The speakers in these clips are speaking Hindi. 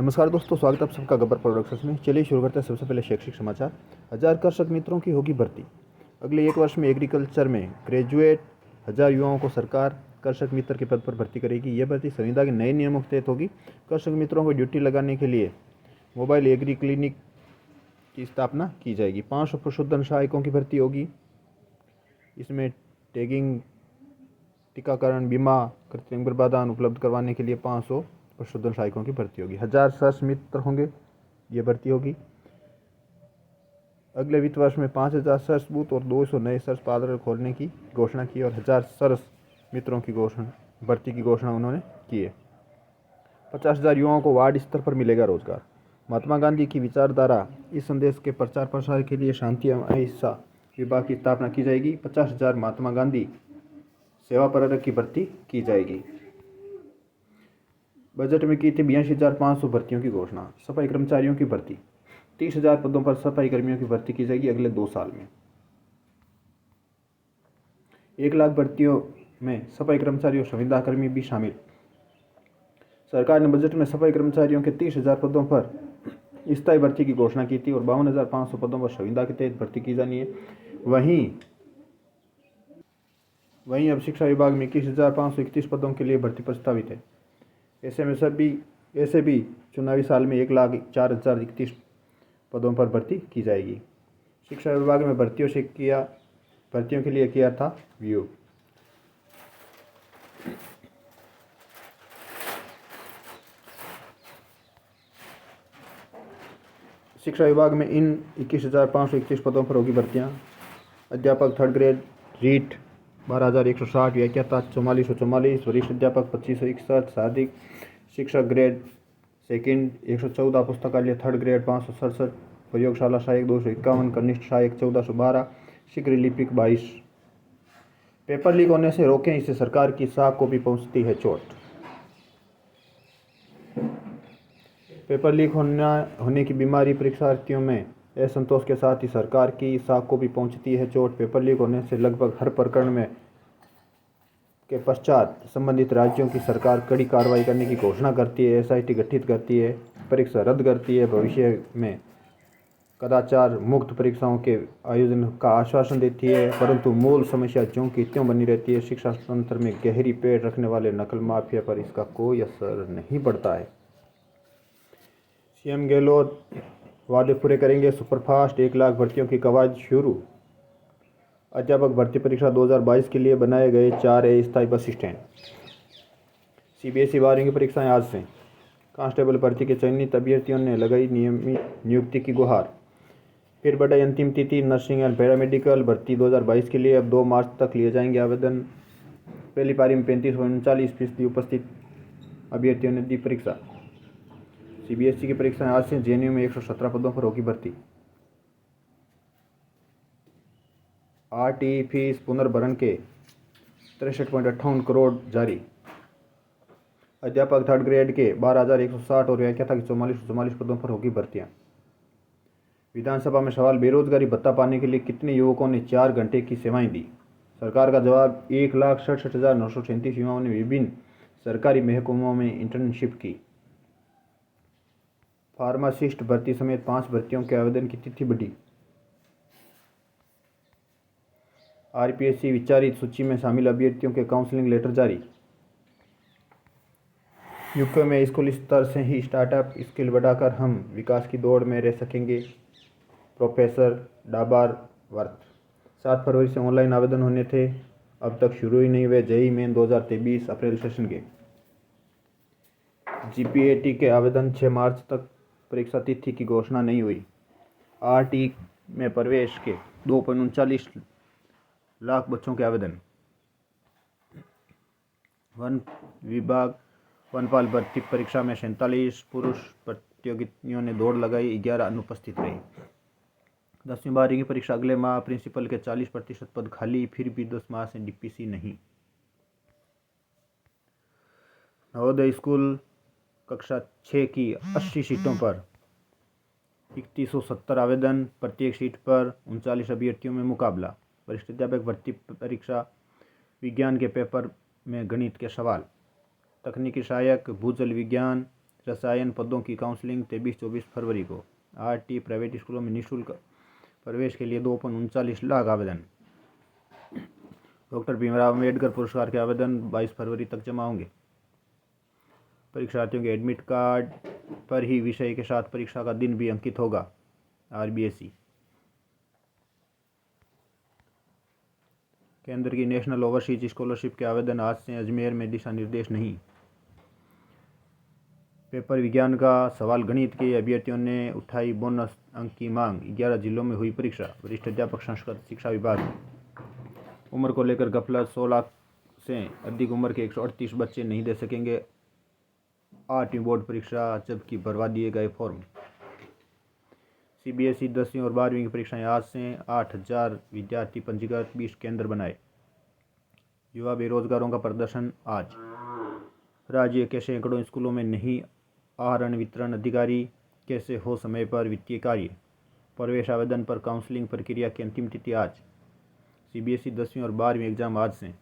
नमस्कार दोस्तों, स्वागत है आप सबका गब्बर प्रोडक्ट्स में। चलिए शुरू करते हैं। सबसे पहले शैक्षिक समाचार। 1000 कृषक मित्रों की होगी भर्ती। अगले एक वर्ष में एग्रीकल्चर में ग्रेजुएट 1000 युवाओं को सरकार कृषक मित्र के पद पर भर्ती करेगी। यह भर्ती संविदा के नए नियमों के तहत होगी। कृषक मित्रों को ड्यूटी लगाने के लिए मोबाइल एग्री क्लिनिक की स्थापना की जाएगी। 500 पशुधन सहायकों की भर्ती होगी। इसमें टैगिंग, टीकाकरण, बीमा, कृत्रिम गर्भाधान उपलब्ध करवाने के लिए 500 पशुधन सहायकों की भर्ती होगी। 1000 सरस मित्र होंगे, ये भर्ती होगी। अगले वित्त वर्ष में 5000 सरस बूथ और 200 नए सरस पार्लर खोलने की घोषणा की और 1000 सरस मित्रों की भर्ती की घोषणा उन्होंने की है। 50,000 युवाओं को वार्ड स्तर पर मिलेगा रोजगार। महात्मा गांधी की विचारधारा इस संदेश के प्रचार प्रसार के लिए शांति एवं अहिंसा विभाग की स्थापना की जाएगी। 50,000 महात्मा गांधी सेवा प्ररक की भर्ती की जाएगी। बजट में की थी 82,500 भर्तियों की घोषणा। सफाई कर्मचारियों की भर्ती 30,000 पदों पर सफाई कर्मियों की भर्ती की जाएगी अगले 2 साल में। 1 लाख भर्तियों में सफाई कर्मचारी और संविदा कर्मी भी शामिल। सरकार ने बजट में सफाई कर्मचारियों के 30,000 पदों पर स्थायी भर्ती की घोषणा की थी और 52,500 पदों पर संविदा के तहत भर्ती की जानी है। वहीं अब शिक्षा विभाग में 21,531 पदों के लिए भर्ती प्रस्तावित है। ऐसे भी चुनावी साल में 1,04,031 पदों पर भर्ती की जाएगी। शिक्षा विभाग में भर्तियों के लिए किया था व्यू। शिक्षा विभाग में इन 21,531 पदों पर होगी भर्तियां। अध्यापक 3rd ग्रेड रीट 12,160, व्याख्याता 4444, वरिष्ठ अध्यापक 2561, सहायक शिक्षक ग्रेड 2nd 114, पुस्तकालय 3rd ग्रेड 567, प्रयोगशाला सहायक 251, कनिष्ठ सहायक 1412, शीघ्र लिपिक 22। पेपर लीक होने से रोकें, इससे सरकार की साख को भी पहुंचती है चोट। पेपर लीक होने की बीमारी परीक्षार्थियों में असंतोष के साथ ही सरकार की साख को भी पहुंचती है चोट। पेपर लीक होने से लगभग हर प्रकरण में के पश्चात संबंधित राज्यों की सरकार कड़ी कार्रवाई करने की घोषणा करती है, एसआईटी गठित करती है, परीक्षा रद्द करती है, भविष्य में कदाचार मुक्त परीक्षाओं के आयोजन का आश्वासन देती है, परंतु मूल समस्या ज्यों की त्यों बनी रहती है। शिक्षा तंत्र में गहरी पेड़ रखने वाले नकल माफिया पर इसका कोई असर नहीं पड़ता है। सीएम गहलोत वादे पूरे करेंगे, सुपरफास्ट 1 लाख भर्तियों की कवायद शुरू। अध्यापक भर्ती परीक्षा 2022 के लिए बनाए गए 4 अस्थायी बस स्टैंड। सीबीएसई 12वीं की परीक्षाएं आज से। कांस्टेबल भर्ती के चयनित अभ्यर्थियों ने लगाई नियमित नियुक्ति की गुहार। फिर बढ़ाई अंतिम तिथि। नर्सिंग एंड पैरामेडिकल भर्ती 2022 के लिए अब 2 मार्च तक लिए जाएंगे आवेदन। पहली पारी में 35.39% उपस्थित अभ्यर्थियों ने दी परीक्षा। सीबीएसई की परीक्षाएं आज से। जेएनयू में 117 पदों पर होगी भर्ती। आरटीई फीस पुनर्भरण के 63.58 करोड़ जारी। अध्यापक 3rd ग्रेड के 12,160 और व्याख्याता के 4444 पदों पर होगी भर्तियां। विधानसभा में सवाल, बेरोजगारी भत्ता पाने के लिए कितने युवकों ने 4 घंटे की सेवाएं दी। सरकार का जवाब, 1,67,937 युवाओं ने विभिन्न सरकारी महकमों में इंटर्नशिप की। फार्मासिस्ट भर्ती समेत 5 भर्तियों के आवेदन की तिथि बढ़ी। आरपीएससी विचारित सूची में शामिल अभ्यर्थियों के काउंसलिंग लेटर जारी। यूके में स्कूल स्तर से ही स्टार्टअप स्किल बढ़ाकर हम विकास की दौड़ में रह सकेंगे। Professor डाबार worth. 7 फरवरी से ऑनलाइन आवेदन होने थे, अब तक शुरू ही नहीं हुए। जेईई मेन 2023 अप्रैल सेशन के। जीपीएटी के आवेदन 6 मार्च तक, परीक्षा तिथि की घोषणा नहीं हुई। आरटी में प्रवेश के 2.39 लाख बच्चों के आवेदन। वनपाल भर्ती परीक्षा में 47 पुरुष प्रतियोगियों ने दौड़ लगाई, 11 अनुपस्थित रहे। 10वीं 12वीं की परीक्षा अगले माह। प्रिंसिपल के 40% पद खाली, फिर भी 10 माह से डीपीसी नहीं। नवोदय स्कूल कक्षा 6 की 80 सीटों पर 3170 आवेदन, प्रत्येक सीट पर 39 अभ्यर्थियों में मुकाबला। वरिष्ठ अध्यापक भर्ती परीक्षा, विज्ञान के पेपर में गणित के सवाल। तकनीकी सहायक, भूजल विज्ञान, रसायन पदों की काउंसलिंग 23-24 फरवरी को। आरटी प्राइवेट स्कूलों में निःशुल्क प्रवेश के लिए 2.39 लाख आवेदन। डॉक्टर भीमराव अम्बेडकर पुरस्कार के आवेदन 22 फरवरी तक जमा होंगे। परीक्षार्थियों के एडमिट कार्ड पर ही विषय के साथ परीक्षा का दिन भी अंकित होगा। आरबीएसई। केंद्र की नेशनल ओवरसीज स्कॉलरशिप के आवेदन आज से। अजमेर में दिशा निर्देश नहीं। पेपर विज्ञान का सवाल गणित के अभ्यर्थियों ने उठाई बोनस अंक की मांग। 11 जिलों में हुई परीक्षा। वरिष्ठ अध्यापक संस्कृत शिक्षा विभाग। उम्र को लेकर गफलत। 100 लाख से अधिक उम्र के 138 बच्चे नहीं दे सकेंगे 8वीं बोर्ड परीक्षा, जबकि भरवा दिए गए फॉर्म। सीबीएसई 10वीं और 12वीं की परीक्षाएं आज से। 8000 विद्यार्थी पंजीकृत, 20 केंद्र बनाए। युवा बेरोजगारों का प्रदर्शन आज। राज्य के सैकड़ों स्कूलों में नहीं आहरण वितरण अधिकारी, कैसे हो समय पर वित्तीय कार्य। प्रवेश आवेदन पर काउंसलिंग प्रक्रिया की अंतिम तिथि आज। सीबीएसई 10वीं और 12वीं एग्जाम आज से।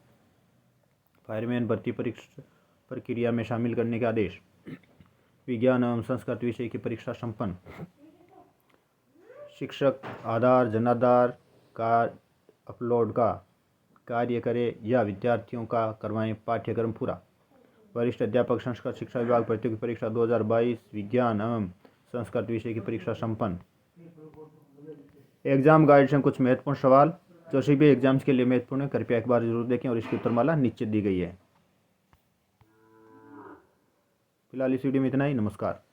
फायरमैन भर्ती परीक्षा प्रक्रिया में शामिल करने के आदेश। विज्ञान एवं संस्कृत विषय की परीक्षा संपन्न। शिक्षक आधार जनाधार कार्ड अपलोड का कार्य करें या विद्यार्थियों का करवाएं पाठ्यक्रम पूरा। वरिष्ठ अध्यापक संस्कृत शिक्षा विभाग प्रतियोगी परीक्षा 2022 विज्ञान एवं संस्कृत विषय की परीक्षा संपन्न। एग्जाम गाइड से कुछ महत्वपूर्ण सवाल जो सीबीआई एग्जाम्स के लिए महत्वपूर्ण है, कृपया एक बार जरूर देखें और इसकी उत्तरमाला नीचे दी गई है। फिलहाल इस वीडियो में इतना ही। नमस्कार।